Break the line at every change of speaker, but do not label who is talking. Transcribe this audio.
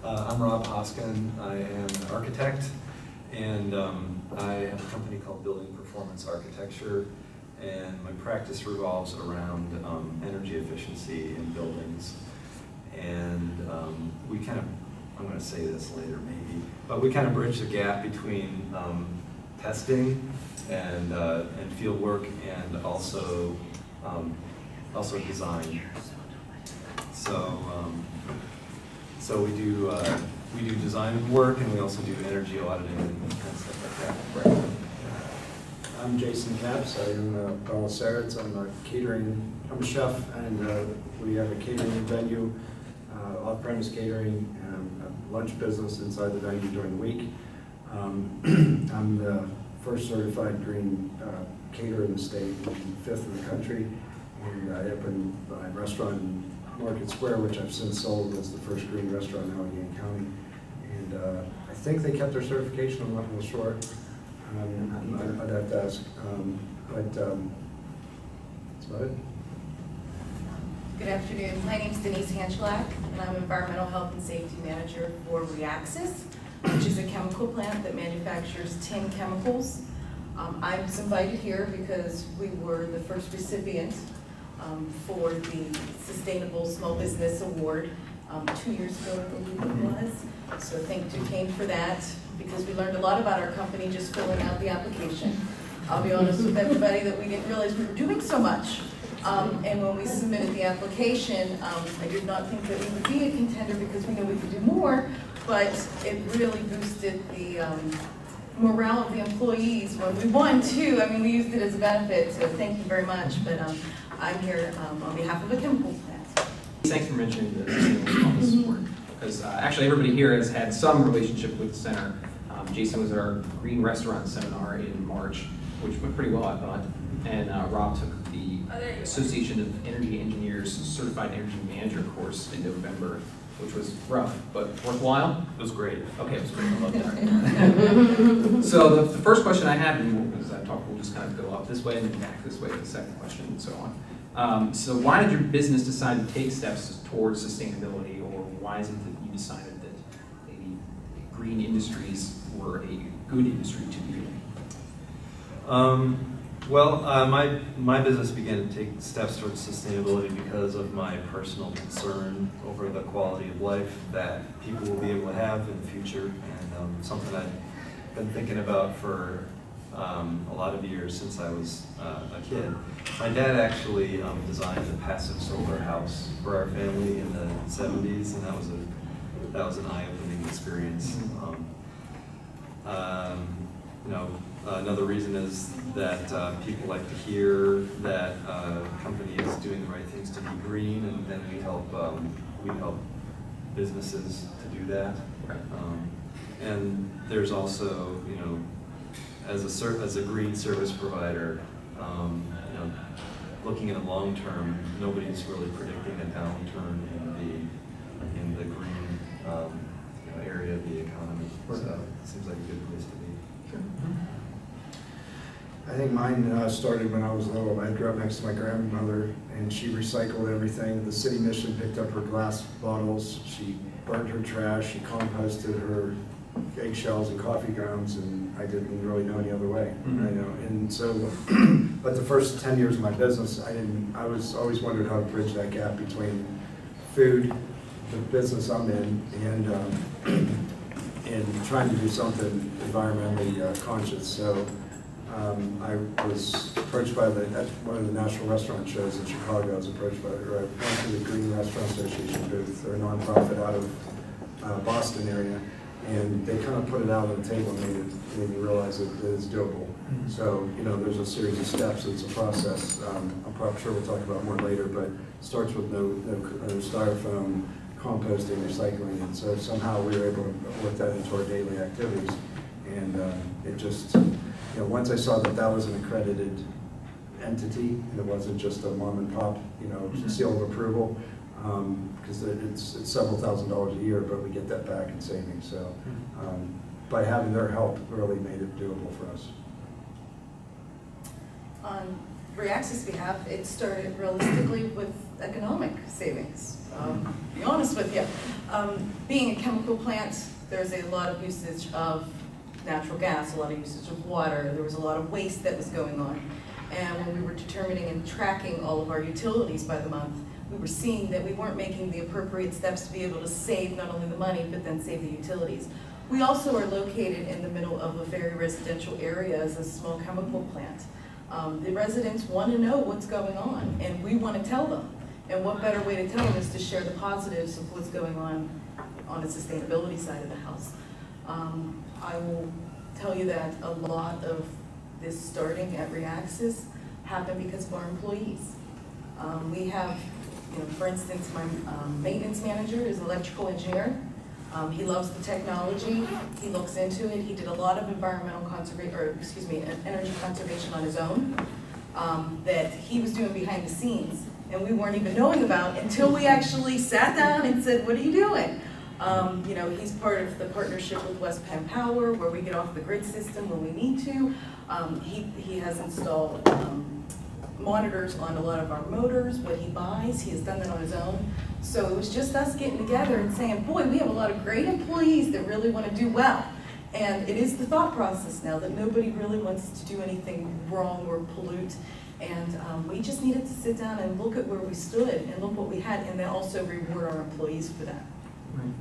I'm Rob Hoskin. I am an architect, and I have a company called Building Performance Architecture, and my practice revolves around energy efficiency in buildings. And we kind of, I'm going to say this later maybe, but we kind of bridge the gap between testing and field work, and also design. So we do design work, and we also do energy auditing and stuff like that.
Right. I'm Jason Capps. I am Paul Sarrett. I'm I'm a chef, and we have a catering venue, off-premise catering, and a lunch business inside the venue during the week. I'm the first certified green caterer in the state, and fifth in the country. And I opened my restaurant in Market Square, which I've since sold as the first green restaurant in Allegheny County. And I think they kept their certification. I'm not real sure. I'd have to ask. But that's about it.
Good afternoon. My name is Denise Hanchelak, and I'm Environmental Health and Safety Manager for Reaxis, which is a chemical plant that manufactures tin chemicals. I was invited here because we were the first recipient for the Sustainable Small Business Award 2 years ago, I believe it was. So thank Duquesne for that, because we learned a lot about our company just filling out the application. I'll be honest with everybody that we didn't realize we were doing so much. And when we submitted the application, I did not think that we would be a contender because we know we could do more, but it really boosted the morale of the employees when we won too. I mean, we used it as a benefit, so thank you very much. But I'm here on behalf of a chemical plant.
Thanks for mentioning the Sustainable Office work, because actually everybody here has had some relationship with the center. Jason was at our Green Restaurant seminar in March, which went pretty well, I thought. And Rob took the Association of Energy Engineers Certified Energy Manager course in November, which was rough, but worthwhile.
It was great.
Okay, it was great. I love that. So the first question I had, and as I talk, we'll just kind of go up this way and then back this way to the second question and so on. So why did your business decide to take steps towards sustainability, or why is it that you decided that maybe green industries were a good industry to be in?
My business began to take steps towards sustainability because of my personal concern over the quality of life that people will be able to have in the future, and something I've been thinking about for a lot of years since I was a kid. My dad actually designed a passive solar house for our family in the 70s, and that was an eye-opening experience. Another reason is that people like to hear that a company is doing the right things to be green, and then we help businesses to do that.
Right.
And there's also, as a green service provider, looking at the long term, nobody's really predicting a downturn in the green area of the economy. So it seems like a good place to be.
Sure.
I think mine started when I was little. I grew up next to my grandmother, and she recycled everything. The city mission picked up her glass bottles. She burned her trash. She composted her eggshells and coffee grounds, and I didn't really know any other way.
Mm-hmm.
And so, but the first 10 years of my business, I was always wondered how to bridge that gap between food, the business I'm in, and trying to do something environmentally conscious. So I was approached by at one of the national restaurant shows in Chicago. I was approached by, or I went to the Green Restaurant Association booth. They're a nonprofit out of Boston area, and they kind of put it out on the table and made me realize that it's doable.
Mm-hmm.
So, there's a series of steps. It's a process. I'm probably sure we'll talk about more later, but it starts with no styrofoam, composting, recycling, and so somehow we were able to work that into our daily activities. And it just, once I saw that was an accredited entity, and it wasn't just a mom and pop, seal of approval, because it's several $1,000s a year, but we get that back in savings. So by having their help really made it doable for us.
Reaxis behalf, it started realistically with economic savings. Be honest with you. Being a chemical plant, there's a lot of usage of natural gas, a lot of usage of water. There was a lot of waste that was going on. And when we were determining and tracking all of our utilities by the month, we were seeing that we weren't making the appropriate steps to be able to save not only the money, but then save the utilities. We also are located in the middle of a very residential area as a small chemical plant. The residents want to know what's going on, and we want to tell them. And what better way to tell them is to share the positives of what's going on the sustainability side of the house. I will tell you that a lot of this starting at Reaxis happened because of our employees. We have, for instance, my maintenance manager is an electrical engineer. He loves the technology. He looks into it. He did a lot of energy conservation on his own that he was doing behind the scenes, and we weren't even knowing about until we actually sat down and said, "What are you doing?" He's part of the partnership with West Penn Power, where we get off the grid system when we need to. He has installed monitors on a lot of our motors. What he buys, he has done that on his own. So it was just us getting together and saying, boy, we have a lot of great employees that really want to do well. And it is the thought process now that nobody really wants to do anything wrong or pollute. And we just needed to sit down and look at where we stood and look what we had, and then also reward our employees for that.
Right.